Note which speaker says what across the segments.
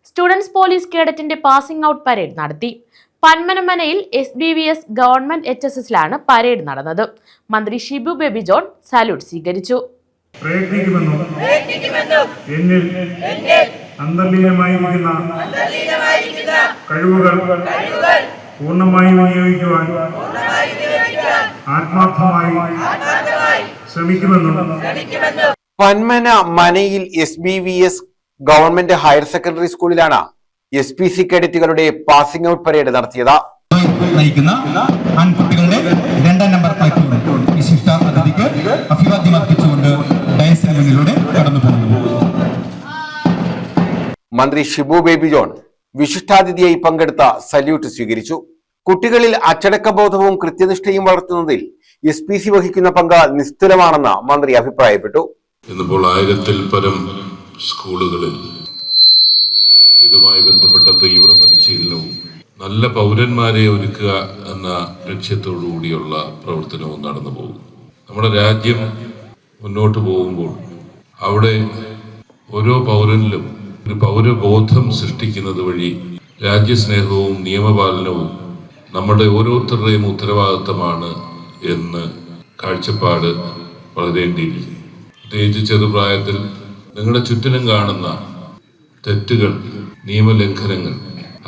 Speaker 1: Students police കേഡറ്റിന്റെ passing out parade നടത്തി. പന്മനമനയിൽ SBVS ഗവൺമെന്റ് HSSലാണ് പരേഡ് നടന്നത്. മന്ത്രി ഷിബു ബേബി ജോൺ സല്യൂട്ട് സ്വീകരിച്ചു.
Speaker 2: പൂർണ്ണമായി വിനിയോഗിക്കുവാൻ ആത്മാർത്ഥമായി ശ്രമിക്കുമെന്നും
Speaker 3: പന്മന മനയിൽ SBVS ഗവൺമെന്റ് ഹയർ സെക്കൻഡറി സ്കൂളിലാണ് SPC കേഡറ്റുകളുടെ പാസിംഗ് ഔട്ട് പരേഡ് നടത്തിയത്.
Speaker 4: നയിക്കുന്ന ആൺകുട്ടികളുടെ 2ാം നമ്പർ പ്ലാറ്റൂൺ വിശിഷ്ട അതിഥിക്ക് അഭിവാദ്യം അർപ്പിച്ചുകൊണ്ട് ഡയസിന് മുന്നിലൂടെ കടന്നു പോകുന്നു.
Speaker 3: മന്ത്രി ഷിബു ബേബി ജോൺ വിശിഷ്ടാതിഥിയായി പങ്കെടുത്ത സല്യൂട്ട് സ്വീകരിച്ചു. കുട്ടികളിൽ അച്ചടക്കബോധവും കൃത്യനിഷ്ഠയും വളർത്തുന്നതിൽ SPC വഹിക്കുന്ന പങ്ക് നിസ്തുലമാണെന്ന് മന്ത്രി അഭിപ്രായപ്പെട്ടു.
Speaker 5: ഇന്നിപ്പോൾ 1000-ൽ പരം സ്കൂളുകളിൽ ഇതുമായി ബന്ധപ്പെട്ട തീവ്ര പരിശീലനവും നല്ല പൗരന്മാരെ ഒരുക്കുക എന്ന ലക്ഷ്യത്തോടു കൂടിയുള്ള പ്രവർത്തനവും നടന്നു പോകും. നമ്മുടെ രാജ്യം മുന്നോട്ട് പോകുമ്പോൾ അവിടെ ഓരോ പൗരനിലും ഒരു പൗരബോധം സൃഷ്ടിക്കുന്നത് വഴി രാജ്യസ്നേഹവും നിയമപാലനവും നമ്മുടെ ഓരോരുത്തരുടെയും ഉത്തരവാദിത്തമാണ് എന്ന് കാഴ്ചപ്പാട് വളരേണ്ടിയിരിക്കുന്നു. പ്രത്യേകിച്ച് ചെറുപ്രായത്തിൽ നിങ്ങളുടെ ചുറ്റിനും കാണുന്ന തെറ്റുകൾ, നിയമലംഘനങ്ങൾ,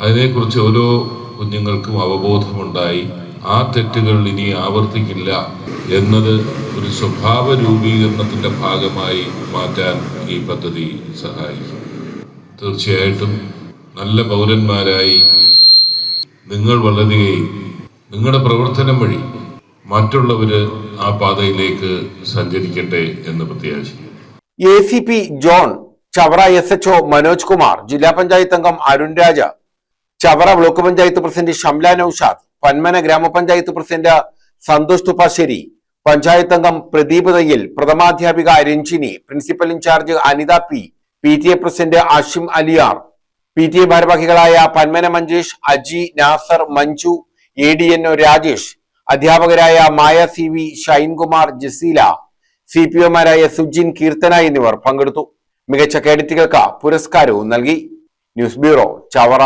Speaker 5: അതിനെക്കുറിച്ച് ഓരോ കുഞ്ഞുങ്ങൾക്കും അവബോധമുണ്ടായി ആ തെറ്റുകൾ ഇനി ആവർത്തിക്കില്ല എന്നത് ഒരു സ്വഭാവ രൂപീകരണത്തിൻ്റെ ഭാഗമായി മാറ്റാൻ ഈ പദ്ധതി സഹായിക്കും. തീർച്ചയായിട്ടും നല്ല പൗരന്മാരായി നിങ്ങൾ വളരുകയും നിങ്ങളുടെ പ്രവർത്തനം വഴി മറ്റുള്ളവര് ആ പാതയിലേക്ക് സഞ്ചരിക്കട്ടെ എന്ന് പ്രത്യാശിക്കുന്നു.
Speaker 3: ACP John, Chavara SHO Manoj Kumar, ജില്ലാ പഞ്ചായത്ത് അംഗം അരുൺ രാജ, ചവറ ബ്ലോക്ക് പഞ്ചായത്ത് പ്രസിഡന്റ് ഷംല നൌഷാദ്, പന്മന ഗ്രാമപഞ്ചായത്ത് പ്രസിഡന്റ് സന്തോഷ് തുപ്പാശ്ശേരി, പഞ്ചായത്ത് അംഗം പ്രദീപ് തയ്യൽ, പ്രഥമാധ്യാപിക Ranjini, principal incharge Anitha P, PTA president Ashim Aliyar, PTA ഭാരവാഹികളായ പന്മന മഞ്ജേഷ്, അജി, നാസർ, മഞ്ജു, ADNO രാജേഷ്, അധ്യാപകരായ മായ CV, ഷൈൻകുമാർ, ജസീല, CPOമാരായ സുജിൻ, കീർത്തന എന്നിവർ പങ്കെടുത്തു. മികച്ച കേഡറ്റുകൾക്ക് പുരസ്കാരവും നൽകി. News bureau, Chavara.